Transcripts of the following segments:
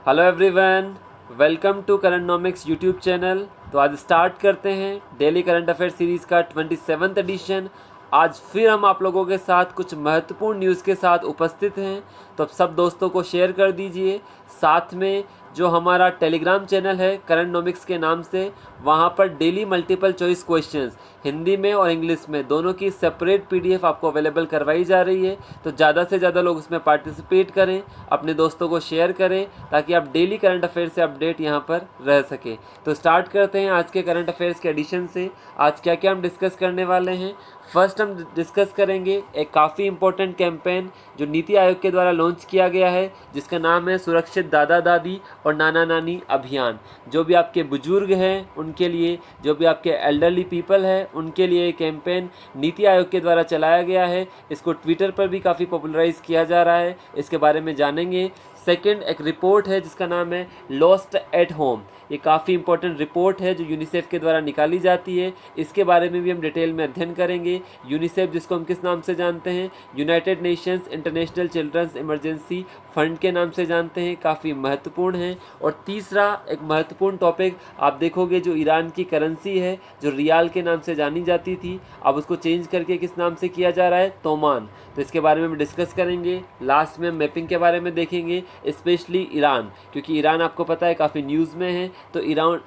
Hello everyone, welcome to Currentnomics YouTube channel. तो आज start करते हैं डेली करंट अफेयर सीरीज़ का 27th एडिशन। आज फिर हम आप लोगों के साथ कुछ महत्वपूर्ण न्यूज़ के साथ उपस्थित हैं, तो अब सब दोस्तों को शेयर कर दीजिए। साथ में जो हमारा टेलीग्राम चैनल है करंटनॉमिक्स के नाम से, वहाँ पर daily multiple choice questions Hindi में और इंग्लिश में दोनों की सेपरेट पीडीएफ आपको अवेलेबल करवाई जा रही है। तो ज़्यादा से ज़्यादा लोग उसमें पार्टिसिपेट करें, अपने दोस्तों को शेयर करें, ताकि आप डेली करंट अफेयर से अपडेट यहाँ पर रह सकें। तो स्टार्ट करते हैं आज के करंट अफेयर्स के एडिशन से। आज क्या क्या हम डिस्कस करने वाले हैं। फर्स्ट हम डिस्कस करेंगे एक काफ़ी इंपॉर्टेंट कैंपेन जो नीति आयोग के द्वारा लॉन्च किया गया है, जिसका नाम है सुरक्षित दादा दादी और नाना नानी अभियान। जो भी आपके बुजुर्ग हैं उनके लिए, जो भी आपके एल्डरली पीपल हैं उनके लिए ये कैंपेन नीति आयोग के द्वारा चलाया गया है। इसको ट्विटर पर भी काफ़ी पॉपुलराइज़ किया जा रहा है, इसके बारे में जानेंगे। सेकंड, एक रिपोर्ट है जिसका नाम है लॉस्ट एट होम। ये काफ़ी इंपॉर्टेंट रिपोर्ट है जो यूनिसेफ के द्वारा निकाली जाती है, इसके बारे में भी हम डिटेल में अध्ययन करेंगे। यूनिसेफ, जिसको हम किस नाम से जानते हैं, United Nations International Children's Emergency Fund के नाम से जानते हैं, काफ़ी महत्वपूर्ण है। और तीसरा एक महत्वपूर्ण टॉपिक आप देखोगे, जो ईरान की करेंसी है जो रियाल के नाम से जानी जाती थी, अब उसको चेंज करके किस नाम से किया जा रहा है, तोमान। तो इसके बारे में हम डिस्कस करेंगे। लास्ट में मैपिंग के बारे में देखेंगे, स्पेशली ईरान, क्योंकि ईरान आपको पता है काफ़ी न्यूज़ में है। तो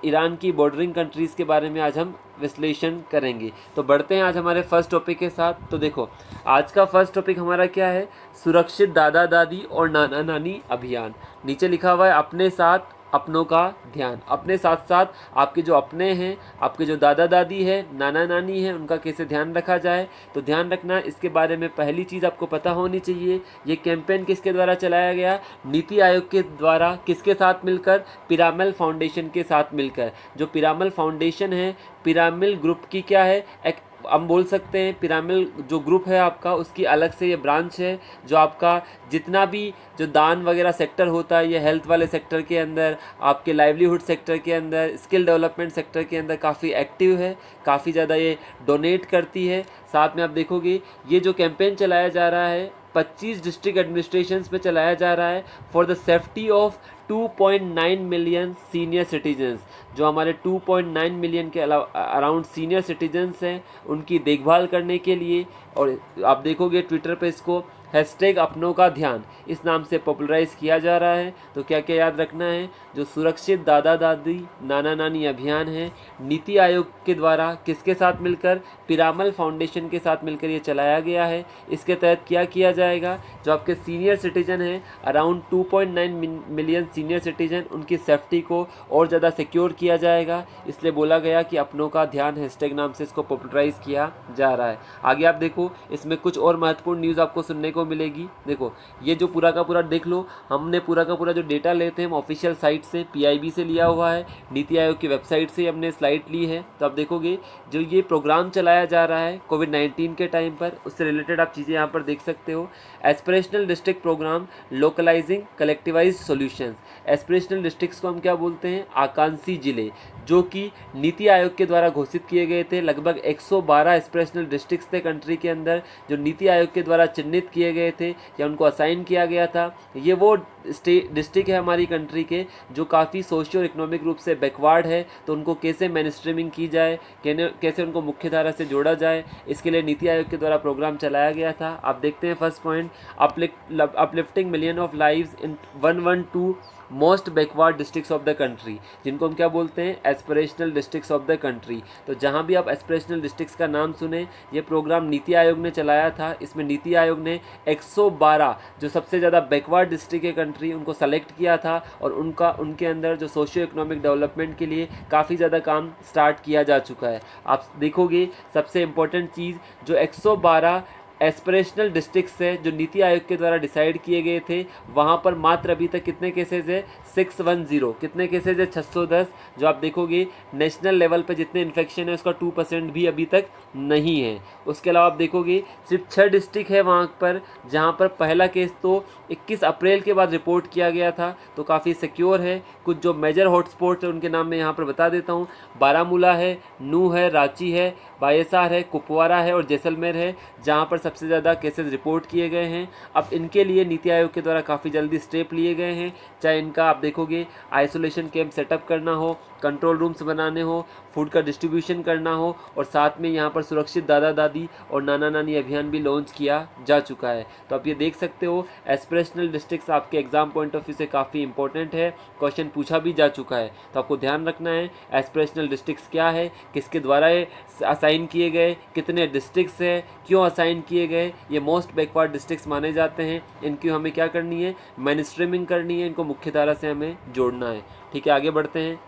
ईरान की बॉर्डरिंग कंट्रीज़ के बारे में आज हम विश्लेषण करेंगे। तो बढ़ते हैं आज हमारे फर्स्ट टॉपिक के साथ। तो देखो, आज का फर्स्ट टॉपिक हमारा क्या है, सुरक्षित दादा दादी और नाना नानी अभियान। नीचे लिखा हुआ है अपने साथ अपनों का ध्यान। अपने साथ साथ आपके जो अपने हैं, आपके जो दादा दादी है, नाना नानी है, उनका कैसे ध्यान रखा जाए। तो ध्यान रखना, इसके बारे में पहली चीज़ आपको पता होनी चाहिए, ये कैंपेन किसके द्वारा चलाया गया, नीति आयोग के द्वारा। किसके साथ मिलकर, पिरामल फाउंडेशन के साथ मिलकर। जो पिरामल फाउंडेशन है, पिरामिल ग्रुप की क्या है, एक हम बोल सकते हैं पिरामिल जो ग्रुप है आपका, उसकी अलग से ये ब्रांच है जो आपका जितना भी जो दान वगैरह सेक्टर होता है, ये हेल्थ वाले सेक्टर के अंदर, आपके लाइवलीहुड सेक्टर के अंदर, स्किल डेवलपमेंट सेक्टर के अंदर काफ़ी एक्टिव है, काफ़ी ज़्यादा ये डोनेट करती है। साथ में आप देखोगे ये जो कैंपेन चलाया जा रहा है 25 डिस्ट्रिक्ट एडमिनिस्ट्रेशंस पे चलाया जा रहा है, for the safety of 2.9 million senior citizens. जो हमारे 2.9 मिलियन के अराउंड सीनियर सिटीजन्स हैं, उनकी देखभाल करने के लिए। और आप देखोगे ट्विटर पे इसको हैशटैग अपनों का ध्यान इस नाम से पॉपुलराइज़ किया जा रहा है। तो क्या क्या याद रखना है, जो सुरक्षित दादा दादी नाना नानी अभियान है, नीति आयोग के द्वारा किसके साथ मिलकर, पिरामल फाउंडेशन के साथ मिलकर ये चलाया गया है। इसके तहत क्या किया जाएगा, जो आपके सीनियर सिटीजन हैं, अराउंड 2.9 मिलियन सीनियर सिटीजन, उनकी सेफ्टी को और ज़्यादा सिक्योर किया जाएगा। इसलिए बोला गया कि अपनों का ध्यान हैशटैग नाम से इसको पॉपुलराइज़ किया जा रहा है। आगे आप देखो, इसमें कुछ और महत्वपूर्ण न्यूज़ आपको सुनने को मिलेगी। देखो, ये जो पूरा का पूरा देख लो, हमने पूरा का पूरा जो डेटा लेते हैं हम ऑफिशियल साइट से, पीआईबी से लिया हुआ है, नीति आयोग की वेबसाइट से हमने स्लाइड ली है। तो आप देखोगे जो ये प्रोग्राम चलाया जा रहा है कोविड-19 के टाइम पर, उससे रिलेटेड आप चीज़ें यहाँ पर देख सकते हो। Aspirational district programme localising collectivised solutions. Aspirational districts को हम क्या बोलते हैं, आकांक्षी जिले, जो कि नीति आयोग के द्वारा घोषित किए गए थे। लगभग 112 एस्पिरेशनल डिस्ट्रिक्ट्स थे कंट्री के अंदर, जो नीति आयोग के द्वारा चिन्हित किए गए थे या उनको असाइन किया गया था। ये वो डिस्ट्रिक्ट है हमारी कंट्री के जो काफ़ी सोशियो इकोनॉमिक रूप से बैकवर्ड है। तो उनको कैसे मेन स्ट्रीमिंग की जाए, कैसे उनको मुख्य धारा से जोड़ा जाए, इसके लिए नीति आयोग के द्वारा प्रोग्राम चलाया गया था। आप देखते हैं first point, uplifting million of lives in 112 most backward districts of the country, जिनको हम क्या बोलते हैं, aspirational districts of the country. तो जहाँ भी आप एस्पिरेशनल डिस्ट्रिक्ट्स का नाम सुने, ये प्रोग्राम नीति आयोग ने चलाया था। इसमें नीति आयोग ने 112 जो सबसे ज़्यादा बैकवर्ड डिस्ट्रिक्ट है कंट्री, उनको सेलेक्ट किया था और उनके अंदर जो सोशियो इकोनॉमिक डेवलपमेंट के लिए काफ़ी ज़्यादा काम स्टार्ट किया जा चुका है। आप देखोगे सबसे इम्पोर्टेंट चीज़, जो 112 एस्पिरेशनल डिस्ट्रिक्ट्स है जो नीति आयोग के द्वारा डिसाइड किए गए थे, वहाँ पर मात्र अभी तक कितने केसेज है, 610। कितने केसेज है, 610। जो आप देखोगे नेशनल लेवल पे जितने इन्फेक्शन है उसका 2% भी अभी तक नहीं है। उसके अलावा आप देखोगे सिर्फ 6 डिस्ट्रिक्ट है वहाँ पर जहाँ पर पहला केस तो 21 अप्रैल के बाद रिपोर्ट किया गया था, तो काफ़ी सिक्योर है। कुछ जो मेजर हॉटस्पॉट है उनके नाम मैं यहाँ पर बता देता हूँ, बारामूला है, नूह है, रांची है, बायसार है, कुपवारा है और जैसलमेर है, जहाँ पर सबसे ज़्यादा केसेस रिपोर्ट किए गए हैं। अब इनके लिए नीति आयोग के द्वारा काफ़ी जल्दी स्टेप लिए गए हैं, चाहे इनका आप देखोगे आइसोलेशन कैंप सेटअप करना हो, कंट्रोल रूम्स बनाने हो, फूड का डिस्ट्रीब्यूशन करना हो, और साथ में यहाँ पर सुरक्षित दादा दादी और नाना नानी अभियान भी लॉन्च किया जा चुका है। तो आप ये देख सकते हो एस्पिरेशनल डिस्ट्रिक्ट्स आपके एग्जाम पॉइंट ऑफ व्यू से काफ़ी इंपॉर्टेंट है, क्वेश्चन पूछा भी जा चुका है। तो आपको ध्यान रखना है एस्पिरेशनल डिस्ट्रिक्ट्स क्या है, किसके द्वारा ये असाइन किए गए, कितने डिस्ट्रिक्ट्स हैं, क्यों असाइन किए गए, ये मोस्ट बैकवर्ड डिस्ट्रिक्ट्स माने जाते हैं, इनकी हमें क्या करनी है, मेनस्ट्रीमिंग करनी है, इनको मुख्यधारा से हमें जोड़ना है। ठीक है, आगे बढ़ते हैं।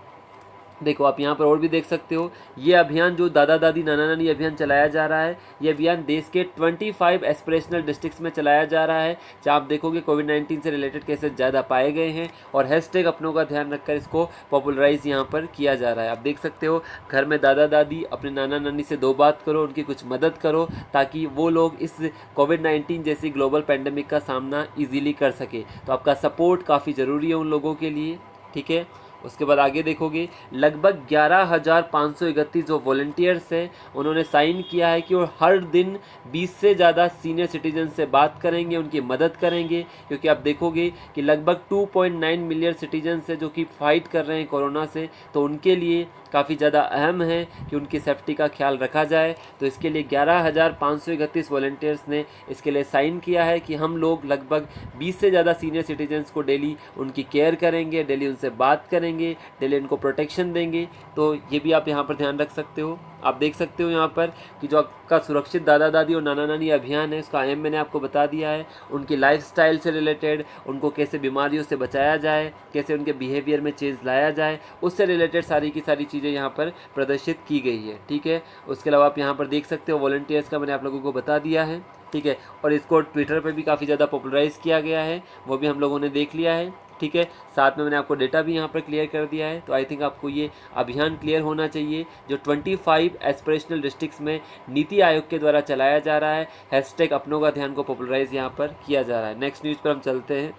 देखो आप यहाँ पर और भी देख सकते हो, ये अभियान जो दादा दादी नाना नानी अभियान चलाया जा रहा है, ये अभियान देश के 25 एस्पिरेशनल डिस्ट्रिक्ट्स में चलाया जा रहा है, जहाँ आप देखोगे कोविड-19 से रिलेटेड केसेस ज़्यादा पाए गए हैं, और हैशटैग अपनों का ध्यान रखकर इसको पॉपुलराइज यहाँ पर किया जा रहा है। आप देख सकते हो घर में दादा दादी अपने नाना नानी से 2 बात करो, उनकी कुछ मदद करो, ताकि वो लोग इस कोविड-19 जैसी ग्लोबल पैंडेमिक का सामना ईजिली कर सके। तो आपका सपोर्ट काफ़ी ज़रूरी है उन लोगों के लिए। ठीक है, उसके बाद आगे देखोगे लगभग 11,531 जो वॉलंटियर्स हैं उन्होंने साइन किया है कि वो हर दिन 20 से ज़्यादा सीनियर सिटीजन से बात करेंगे, उनकी मदद करेंगे, क्योंकि आप देखोगे कि लगभग 2.9 मिलियन सिटीजन्स हैं जो कि फाइट कर रहे हैं कोरोना से, तो उनके लिए काफ़ी ज़्यादा अहम है कि उनकी सेफ्टी का ख्याल रखा जाए। तो इसके लिए 11,531 वॉलंटियर्स ने इसके लिए साइन किया है कि हम लोग लगभग 20 से ज़्यादा सीनियर सिटीजन्स को डेली उनकी केयर करेंगे, डेली उनसे बात करेंगे, डेली उनको प्रोटेक्शन देंगे। तो ये भी आप यहाँ पर ध्यान रख सकते हो। आप देख सकते हो यहाँ पर कि जो आपका सुरक्षित दादा दादी और नाना नानी अभियान है, उसका एम मैंने आपको बता दिया है। उनकी लाइफस्टाइल से रिलेटेड, उनको कैसे बीमारियों से बचाया जाए, कैसे उनके बिहेवियर में चेंज लाया जाए, उससे रिलेटेड सारी की सारी चीज़ें यहाँ पर प्रदर्शित की गई है। ठीक है, उसके अलावा आप यहाँ पर देख सकते हो वॉलंटियर्स का मैंने आप लोगों को बता दिया है। ठीक है, और इसको ट्विटर पे भी काफ़ी ज़्यादा पॉपुलराइज़ किया गया है, वो भी हम लोगों ने देख लिया है। ठीक है, साथ में मैंने आपको डेटा भी यहाँ पर क्लियर कर दिया है। तो आई थिंक आपको ये अभियान क्लियर होना चाहिए जो 25 एस्पिरेशनल डिस्ट्रिक्ट्स में नीति आयोग के द्वारा चलाया जा रहा है। हैशटैग अपनों का ध्यान को पॉपुलराइज यहाँ पर किया जा रहा है। नेक्स्ट न्यूज़ पर हम चलते हैं।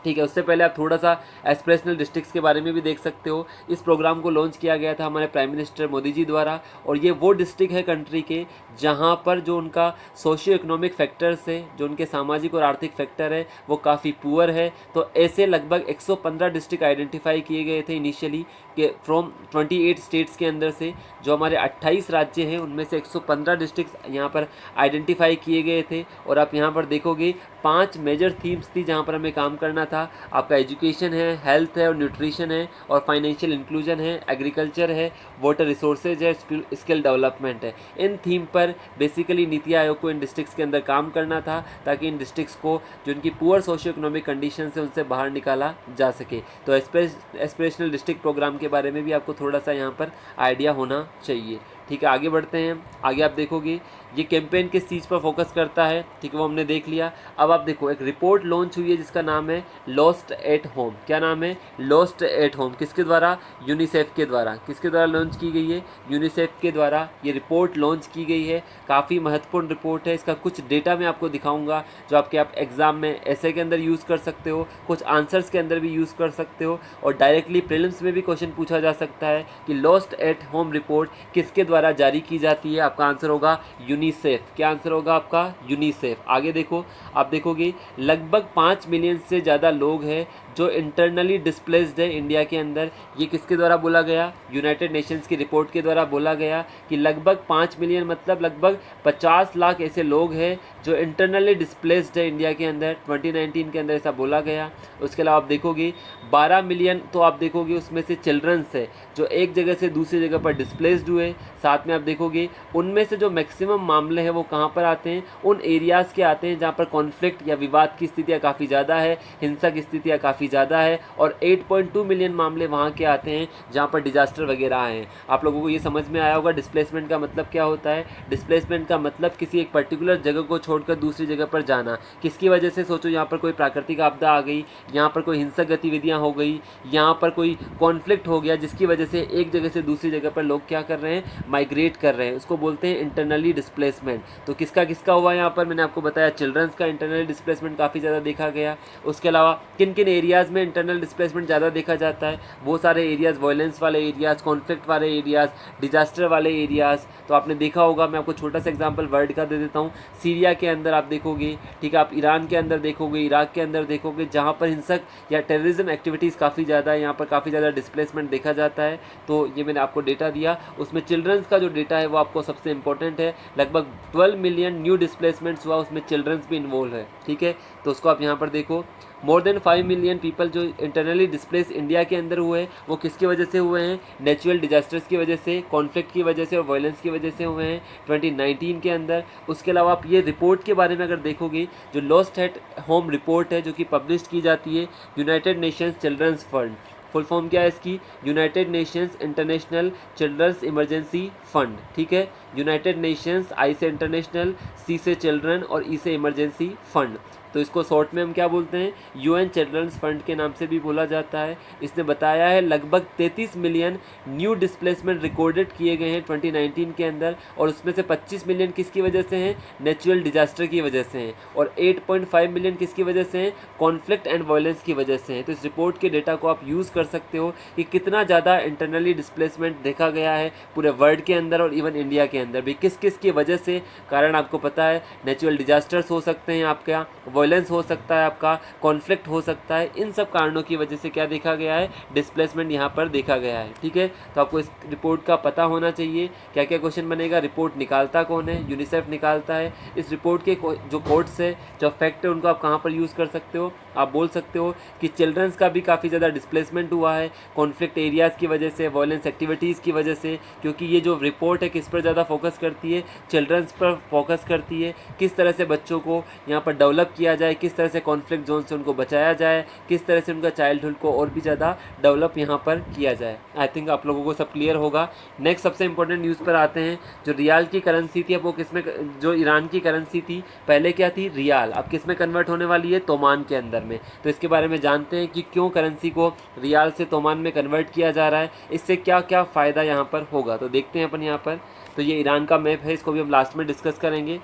ठीक है, उससे पहले आप थोड़ा सा एस्पिरेशनल डिस्ट्रिक्ट्स के बारे में भी देख सकते हो। इस प्रोग्राम को लॉन्च किया गया था हमारे प्राइम मिनिस्टर मोदी जी द्वारा, और ये वो डिस्ट्रिक्ट है कंट्री के जहाँ पर जो उनका सोशियो इकोनॉमिक फैक्टर्स है, जो उनके सामाजिक और आर्थिक फैक्टर है, वो काफ़ी पुअर है। तो ऐसे लगभग 115 डिस्ट्रिक्ट आइडेंटिफाई किए गए थे इनिशियली कि फ्रॉम 28 स्टेट्स के अंदर से। जो हमारे 28 राज्य हैं उनमें से 115 डिस्ट्रिक्ट यहाँ पर आइडेंटिफाई किए गए थे। और आप यहाँ पर देखोगे 5 मेजर थीम्स थी जहाँ पर हमें काम करना था। आपका एजुकेशन है, हेल्थ है और न्यूट्रिशन है, और फाइनेंशियल इंक्लूजन है, एग्रीकल्चर है, वाटर रिसोर्सेज है, स्किल डेवलपमेंट है। इन थीम पर बेसिकली नीति आयोग को इन डिस्ट्रिक्ट्स के अंदर काम करना था, ताकि इन डिस्ट्रिक्ट्स को जो उनकी पुअर सोशियो इकोनॉमिक कंडीशन है उनसे बाहर निकाला जा सके। तो एस्पिरेशनल डिस्ट्रिक्ट प्रोग्राम के बारे में भी आपको थोड़ा सा यहाँ पर आइडिया होना चाहिए। ठीक है, आगे बढ़ते हैं। आगे आप देखोगे ये कैंपेन किस चीज़ पर फोकस करता है, ठीक है, वो हमने देख लिया। अब आप देखो एक रिपोर्ट लॉन्च हुई है जिसका नाम है लॉस्ट एट होम। क्या नाम है? Lost at home. किसके द्वारा? यूनिसेफ के द्वारा। किसके द्वारा लॉन्च की गई है? यूनिसेफ के द्वारा ये रिपोर्ट लॉन्च की गई है। काफ़ी महत्वपूर्ण रिपोर्ट है। इसका कुछ डेटा मैं आपको दिखाऊंगा जो आपके आप एग्ज़ाम में ऐसे के अंदर यूज़ कर सकते हो, कुछ आंसर्स के अंदर भी यूज़ कर सकते हो, और डायरेक्टली प्रीलिम्स में भी क्वेश्चन पूछा जा सकता है कि लॉस्ट एट होम रिपोर्ट किसके द्वारा जारी की जाती है। आपका आंसर होगा यूनिसेफ। क्या आंसर होगा आपका? यूनिसेफ। आगे देखो, आप देखोगे लगभग 5 मिलियन से ज़्यादा लोग हैं जो इंटरनली डिस्प्लेस्ड है इंडिया के अंदर। ये किसके द्वारा बोला गया? यूनाइटेड नेशंस की रिपोर्ट के द्वारा बोला गया कि लगभग 5 मिलियन मतलब लगभग 50 लाख ऐसे लोग हैं जो इंटरनली डिस्प्लेस्ड है इंडिया के अंदर। 2019 के अंदर ऐसा बोला गया। उसके अलावा आप देखोगे 12 मिलियन तो आप देखोगे उसमें से चिल्ड्रंस है जो एक जगह से दूसरी जगह पर डिस्प्लेस्ड हुए। साथ में आप देखोगे उनमें से जो मैक्सिमम मामले हैं वो कहाँ पर आते हैं? उन एरियाज़ के आते हैं जहाँ पर कॉन्फ्लिक्ट या विवाद की स्थितियाँ काफ़ी ज़्यादा है, हिंसा की स्थितियाँ काफ़ी ज़्यादा है, और 8.2 मिलियन मामले वहाँ के आते हैं जहाँ पर डिजास्टर वगैरह आए हैं। आप लोगों को ये समझ में आया होगा डिस्प्लेसमेंट का मतलब क्या होता है। डिस्प्लेसमेंट का मतलब किसी एक पर्टिकुलर जगह को छोड़कर दूसरी जगह पर जाना। किसकी वजह से? सोचो यहाँ पर कोई प्राकृतिक आपदा आ गई, यहाँ पर कोई हिंसक गतिविधियाँ हो गई, यहाँ पर कोई कॉन्फ्लिक्ट हो गया जिसकी वजह से एक जगह से दूसरी जगह पर लोग क्या कर रहे हैं? माइग्रेट कर रहे हैं। उसको बोलते हैं इंटरनली डिस्प्लेसमेंट। तो किसका हुआ यहाँ पर? मैंने आपको बताया चिल्ड्रंस का इंटरनली डिस्प्लेसमेंट काफ़ी ज़्यादा देखा गया। उसके अलावा किन किन एरियाज़ में इंटरनल डिस्प्लेसमेंट ज़्यादा देखा जाता है, वो सारे एरियाज़ वायलेंस वाले एरियाज़, कॉन्फ्लिक्ट वाले एरियाज़, डिजास्टर वाले एरियाज़। तो आपने देखा होगा, मैं आपको छोटा सा एग्जांपल वर्ल्ड का दे देता हूँ। सीरिया के अंदर आप देखोगे, ठीक है, आप ईरान के अंदर देखोगे, इराक के अंदर देखोगे, जहाँ पर हिंसक या टेररिज्म एक्टिविटीज़ काफ़ी ज़्यादा है, यहाँ पर काफ़ी ज़्यादा डिस्प्लेसमेंट देखा जाता है। तो ये मैंने आपको डेटा दिया, उसमें चिल्ड्रंस का जो डेटा है वो आपको सबसे इंपॉर्टेंट है। लगभग 12 मिलियन न्यू डिस्प्लेसमेंट्स हुआ, उसमें चिल्ड्रंस भी इन्वॉल्व है, ठीक है। तो उसको आप यहाँ पर देखो, मोर देन 5 मिलियन पीपल जो इंटरनली डिस्प्लेस इंडिया के अंदर हुए हैं, वो किसकी वजह से हुए हैं? नेचुरल डिजास्टर्स की वजह से, कॉन्फ्लिक्ट की वजह से और वायलेंस की वजह से हुए हैं 2019 के अंदर। उसके अलावा आप ये रिपोर्ट के बारे में अगर देखोगे, जो लॉस्ट एट होम रिपोर्ट है जो कि पब्लिश की जाती है United Nations Children's Fund, full form क्या है इसकी? United Nations International Children's Emergency Fund, ठीक है। यूनाइटेड नेशंस, आई से इंटरनेशनल, सी से चिल्ड्रन और ई से इमरजेंसी फंड। तो इसको शॉर्ट में हम क्या बोलते हैं? यूएन चिल्ड्रंस फंड के नाम से भी बोला जाता है। इसने बताया है लगभग 33 मिलियन न्यू डिस्प्लेसमेंट रिकॉर्डेड किए गए हैं 2019 के अंदर, और उसमें से 25 मिलियन किसकी वजह से हैं? नेचुरल डिजास्टर की वजह से हैं, और 8.5 मिलियन किसकी वजह से हैं? कॉन्फ्लिक्ट एंड वायलेंस की वजह से हैं। तो इस रिपोर्ट के डेटा को आप यूज़ कर सकते हो कि कितना ज़्यादा इंटरनली डिस्प्लेसमेंट देखा गया है पूरे वर्ल्ड के अंदर और इवन इंडिया के अंदर भी। किस किस की वजह से? कारण आपको पता है, नेचुरल डिजास्टर्स हो सकते हैं आपका, वायलेंस हो सकता है आपका, कॉन्फ्लिक्ट हो सकता है। इन सब कारणों की वजह से क्या देखा गया है? डिस्प्लेसमेंट यहाँ पर देखा गया है, ठीक है। तो आपको इस रिपोर्ट का पता होना चाहिए। क्या क्या क्वेश्चन बनेगा? रिपोर्ट निकालता कौन है? यूनिसेफ निकालता है। इस रिपोर्ट के जो कोट्स है, जो फैक्ट है, उनको आप कहाँ पर यूज़ कर सकते हो? आप बोल सकते हो कि चिल्ड्रंस का भी काफ़ी ज़्यादा डिस्प्लेसमेंट हुआ है कॉन्फ्लिक्ट एरियाज़ की वजह से, वायलेंस एक्टिविटीज़ की वजह से, क्योंकि ये जो रिपोर्ट है किस पर ज़्यादा फोकस करती है? चिल्ड्रंस पर फोकस करती है। किस तरह से बच्चों को यहाँ पर डेवलप किया जाए, किस तरह से कॉन्फ्लिक्ट जोन से उनको बचाया जाए, किस तरह से उनका चाइल्डहुड को और भी ज़्यादा डेवलप यहाँ पर किया जाए। आई थिंक आप लोगों को सब क्लियर होगा। नेक्स्ट सबसे इंपॉर्टेंट न्यूज़ पर आते हैं। जो रियाल की करेंसी थी, अब वो किस में, जो ईरान की करेंसी थी पहले क्या थी? रियाल, अब किस में कन्वर्ट होने वाली है? तोमान के अंदर में। तो इसके बारे में जानते हैं कि क्यों करेंसी को रियाल से तोमान में कन्वर्ट किया जा रहा है, इससे क्या क्या फ़ायदा यहाँ पर होगा। तो देखते हैं अपन यहाँ पर। तो ये ईरान का मैप है, इसको भी हम लास्ट में डिस्कस करेंगे।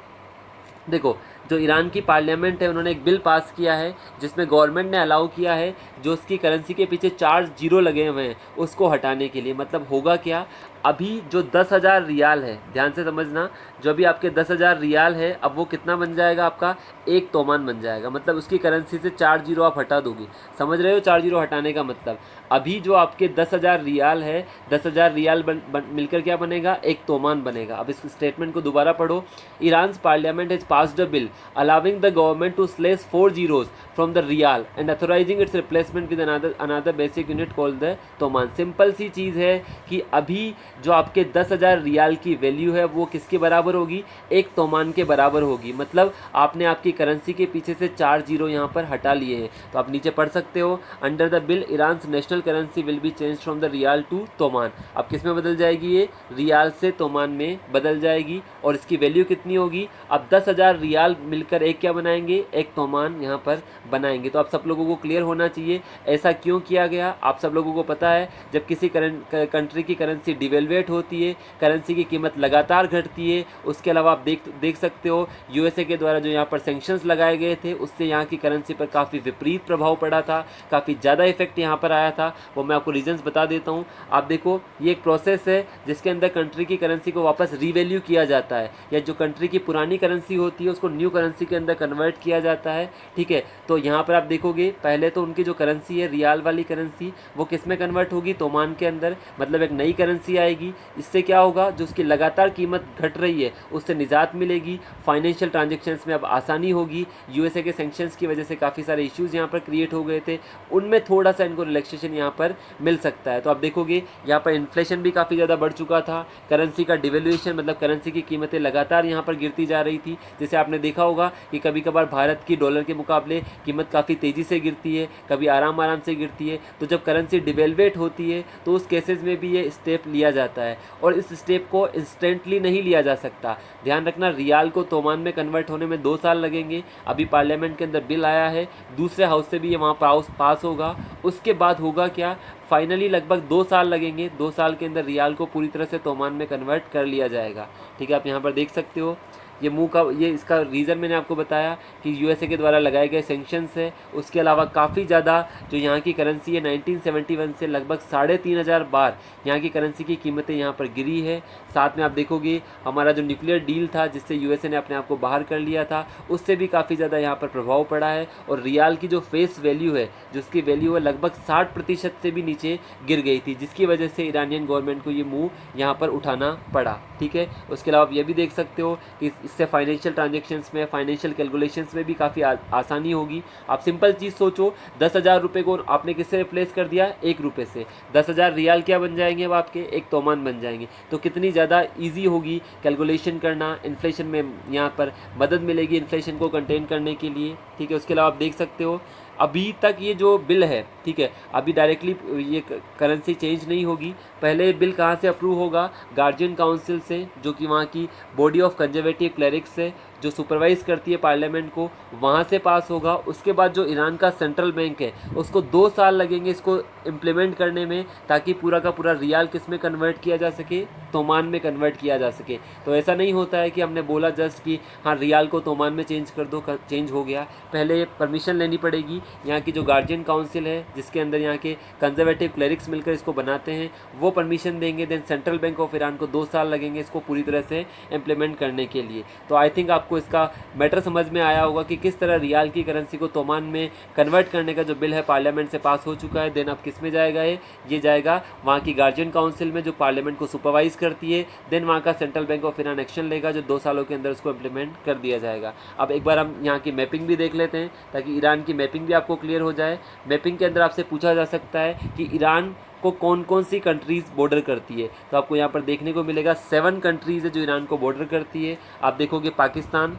देखो, जो ईरान की पार्लियामेंट है, उन्होंने एक बिल पास किया है जिसमें गवर्नमेंट ने अलाउ किया है जो उसकी करेंसी के पीछे 4 जीरो लगे हुए हैं उसको हटाने के लिए। मतलब होगा क्या? अभी जो 10,000 रियाल है, ध्यान से समझना, जो अभी आपके 10,000 रियाल है, अब वो कितना बन जाएगा? आपका 1 तोमान बन जाएगा। मतलब उसकी करेंसी से 4 जीरो आप हटा दोगे। समझ रहे हो 4 जीरो हटाने का मतलब? अभी जो आपके 10,000 रियाल है, 10,000 रियाल मिलकर क्या बनेगा? 1 तोमान बनेगा। अब इस स्टेटमेंट को दोबारा पढ़ो। Iran parliament has passed a bill allowing the government to slash 4 zeros from the rial and authorizing its replacement with another basic unit called the toman. Simple सी चीज़ है कि अभी जो आपके 10,000 रियाल की वैल्यू है वो किसके बराबर होगी? 1 तोमान के बराबर होगी। मतलब आपने आपकी करेंसी के पीछे से 4 जीरो यहाँ पर हटा लिए हैं। तो आप नीचे पढ़ सकते हो, under the bill Iran national currency will be change from the rial to toman. अब किस में बदल जाएगी? ये रियाल से तोमान में बदल जाएगी। और इसकी वैल्यू कितनी होगी? अब 10,000 रियाल मिलकर एक क्या बनाएंगे? 1 तोमान यहाँ पर बनाएंगे। तो आप सब लोगों को क्लियर होना चाहिए ऐसा क्यों किया गया। आप सब लोगों को पता है, जब किसी कंट्री की करेंसी डिवेलुएट होती है, करेंसी की कीमत लगातार घटती है। उसके अलावा आप देख सकते हो यूएसए के द्वारा जो यहाँ पर सैंक्शंस लगाए गए थे, उससे यहाँ की करेंसी पर काफ़ी विपरीत प्रभाव पड़ा था, काफ़ी ज़्यादा इफेक्ट यहाँ पर आया था। वो मैं आपको रीजंस बता देता हूँ। आप देखो, ये एक प्रोसेस है जिसके अंदर कंट्री की करेंसी को वापस रीवैल्यू किया जाता है, या जो कंट्री की पुरानी करेंसी होती है उसको न्यू करेंसी के अंदर कन्वर्ट किया जाता है, ठीक है। तो यहाँ पर आप देखोगे, पहले तो उनकी जो करेंसी है रियाल वाली करेंसी, वो किस में कन्वर्ट होगी? तोमान के अंदर। मतलब एक नई करेंसी आएगी। इससे क्या होगा? जो उसकी लगातार कीमत घट रही है उससे निजात मिलेगी, फाइनेंशियल ट्रांजेक्शन्स में अब आसानी होगी। यूएसए के सैंक्शंस की वजह से काफ़ी सारे इश्यूज़ यहाँ पर क्रिएट हो गए थे, उनमें थोड़ा सा इनको रिलैक्सेशन यहाँ पर मिल सकता है। तो आप देखोगे यहाँ पर इन्फ्लेशन भी काफ़ी ज़्यादा बढ़ चुका था, करेंसी का डिवेल्यूएशन, मतलब करेंसी की कीमतें लगातार यहाँ पर गिरती जा रही थी। जैसे आपने देखा होगा कि कभी कभार भारत की डॉलर के मुकाबले कीमत काफ़ी तेज़ी से गिरती है, कभी आराम से गिरती है। तो जब करेंसी डिवेल्युएट होती है तो उस केसेस में भी ये स्टेप लिया जाता है, और इस स्टेप को इंस्टेंटली नहीं लिया जा सकता। ध्यान रखना, रियाल को तोमान में कन्वर्ट होने में 2 साल लगेंगे। अभी पार्लियामेंट के अंदर बिल आया है, दूसरे हाउस से भी ये वहाँ पास होगा। उसके बाद होगा क्या? फाइनली लगभग 2 साल लगेंगे। 2 साल के अंदर रियाल को पूरी तरह से तोमान में कन्वर्ट कर लिया जाएगा, ठीक है। आप यहाँ पर देख सकते हो, ये मूव का इसका रीज़न मैंने आपको बताया कि यूएसए के द्वारा लगाए गए सेंक्शंस है। उसके अलावा काफ़ी ज़्यादा जो यहाँ की करेंसी है 1971 से लगभग 3,500 बार यहाँ की करेंसी की कीमतें यहाँ पर गिरी है। साथ में आप देखोगे हमारा जो न्यूक्लियर डील था जिससे यूएसए ने अपने आप को बाहर कर लिया था, उससे भी काफ़ी ज़्यादा यहाँ पर प्रभाव पड़ा है। और रियाल की जो फेस वैल्यू है, जिसकी वैल्यू है लगभग 60% से भी नीचे गिर गई थी, जिसकी वजह से ईरानियन गवर्नमेंट को ये मूव यहाँ पर उठाना पड़ा। ठीक है, उसके अलावा आप ये भी देख सकते हो कि इससे फाइनेंशियल ट्रांजेक्शन्स में, फाइनेंशियल कैलकुलेशंस में भी काफ़ी आसानी होगी। आप सिंपल चीज़ सोचो, 10,000 रुपये को आपने किससे रिप्लेस कर दिया? 1 रुपये से। 10,000 रियाल क्या बन जाएंगे? अब आपके एक तोमान बन जाएंगे। तो कितनी ज़्यादा ईजी होगी कैलकुलेशन करना, इन्फ्लेशन में यहाँ पर मदद मिलेगी इन्फ्लेशन को कंटेन करने के लिए। ठीक है, उसके अलावा आप देख सकते हो अभी तक ये जो बिल है, ठीक है, अभी डायरेक्टली ये करेंसी चेंज नहीं होगी। पहले बिल कहाँ से अप्रूव होगा? गार्जियन काउंसिल से, जो कि वहाँ की बॉडी ऑफ कंजर्वेटिव क्लरिक्स है, जो सुपरवाइज़ करती है पार्लियामेंट को, वहाँ से पास होगा। उसके बाद जो ईरान का सेंट्रल बैंक है उसको 2 साल लगेंगे इसको इम्प्लीमेंट करने में, ताकि पूरा का पूरा रियाल किस में कन्वर्ट किया जा सके? तोमान में कन्वर्ट किया जा सके। तो ऐसा नहीं होता है कि हमने बोला जस्ट कि हाँ रियाल को तोमान में चेंज कर दो, चेंज हो गया। पहले परमिशन लेनी पड़ेगी यहाँ की जो गार्जियन काउंसिल है, जिसके अंदर यहाँ के कंजर्वेटिव क्लरिक्स मिलकर इसको बनाते हैं, वो परमिशन देंगे। Then central bank of Iran को 2 साल लगेंगे इसको पूरी तरह से इम्प्लीमेंट करने के लिए। तो आई थिंक आपको इसका मैटर समझ में आया होगा कि किस तरह रियाल की करेंसी को तोमान में कन्वर्ट करने का जो बिल है पार्लियामेंट से पास हो चुका है। देन अब किस में जाएगा? ये जाएगा वहाँ की गार्जियन काउंसिल में, जो पार्लियामेंट को सुपरवाइज करती है। देन वहाँ का central bank of Iran action लेगा, जो 2 सालों के अंदर उसको इम्प्लीमेंट कर दिया जाएगा। अब एक बार हम यहाँ की मैपिंग भी देख लेते हैं, ताकि ईरान की मैपिंग भी आपको क्लियर हो जाए। मैपिंग के अंदर आपसे पूछा जा सकता है कि ईरान को कौन कौन सी कंट्रीज़ बॉर्डर करती है, तो आपको यहाँ पर देखने को मिलेगा 7 कंट्रीज़ है जो ईरान को बॉर्डर करती है। आप देखोगे पाकिस्तान,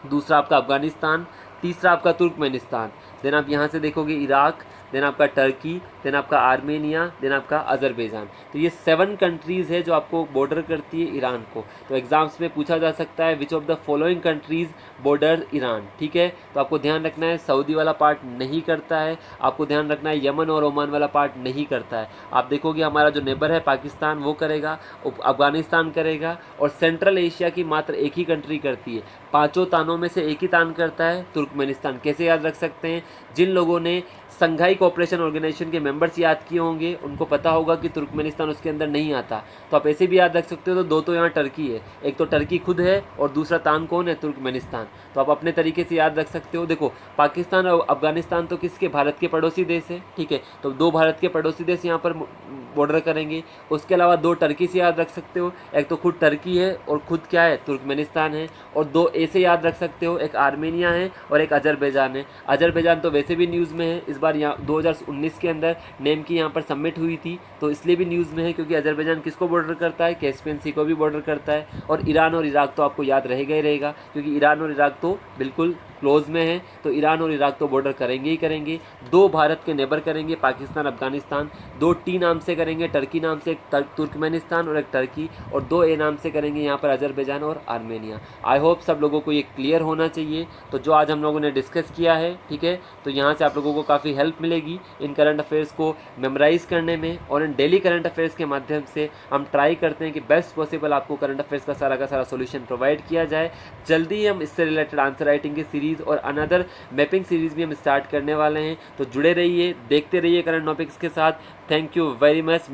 दूसरा आपका अफगानिस्तान, तीसरा आपका तुर्कमेनिस्तान, देन आप यहाँ से देखोगे इराक, देन आपका टर्की, देन आपका आर्मेनिया, देन आपका अज़रबैजान। तो ये 7 कंट्रीज़ है जो आपको बॉर्डर करती है ईरान को। तो एग्जाम्स में पूछा जा सकता है which of the following countries border Iran. ठीक है, तो आपको ध्यान रखना है सऊदी वाला पार्ट नहीं करता है, आपको ध्यान रखना है यमन और ओमान वाला पार्ट नहीं करता है। आप देखोगे हमारा जो नेबर है पाकिस्तान वो करेगा, अफगानिस्तान करेगा, और सेंट्रल एशिया की मात्र एक ही कंट्री करती है। 5 तानों में से एक ही तान करता है, तुर्कमेनिस्तान। कैसे याद रख सकते हैं? जिन लोगों ने संघाई कोऑपरेशन ऑर्गेनाइजेशन के मेंबर्स याद किए होंगे उनको पता होगा कि तुर्कमेनिस्तान उसके अंदर नहीं आता। तो आप ऐसे भी याद रख सकते हो। तो 2 तो यहाँ टर्की है, एक तो टर्की खुद है और दूसरा तान कौन है? तुर्कमेनिस्तान। तो आप अपने तरीके से याद रख सकते हो। देखो पाकिस्तान और अफगानिस्तान तो किसके? भारत के पड़ोसी देश है। ठीक है, तो 2 भारत के पड़ोसी देश यहाँ पर बॉर्डर करेंगे। उसके अलावा 2 टर्की से याद रख सकते हो, एक तो खुद टर्की है और खुद क्या है? तुर्कमेनिस्तान है। और 2 ऐसे याद रख सकते हो, एक आर्मेनिया है और एक अजरबैजान है। अजरबैजान तो वैसे भी न्यूज़ में है, इस बार यहाँ 2019 के अंदर नेम की यहाँ पर सबमिट हुई थी, तो इसलिए भी न्यूज़ में है क्योंकि अजरबैजान किसको बॉर्डर करता है? कैस्पियन सी को भी बॉर्डर करता है। और ईरान और इराक तो आपको याद रहेगा ही रहेगा, क्योंकि ईरान और इराक तो बिल्कुल क्लोज में है। तो ईरान और इराक तो बॉर्डर करेंगे ही करेंगे। 2 भारत के नेबर करेंगे, पाकिस्तान अफगानिस्तान। 2 टी नाम से करेंगे, टर्की नाम से, एक तुर्कमेनिस्तान और एक टर्की। और 2 ए नाम से करेंगे यहाँ पर अजरबैजान और आर्मेनिया। आई होप सब लोगों को ये क्लियर होना चाहिए। तो जो आज हम लोगों ने डिस्कस किया है, ठीक है, तो यहाँ से आप लोगों को काफ़ी हेल्प मिलेगी इन करंट अफेयर्स को मेमोराइज़ करने में। और इन डेली करंट अफेयर्स के माध्यम से हम ट्राई करते हैं कि बेस्ट पॉसिबल आपको करंट अफेयर्स का सारा सोल्यूशन प्रोवाइड किया जाए। जल्दी ही हम इससे रिलेटेड आंसर राइटिंग की सीरीज़ और अनदर मैपिंग सीरीज़ भी हम स्टार्ट करने वाले हैं। तो जुड़े रहिए, देखते रहिए करंट टॉपिक्स के साथ। Thank you very much.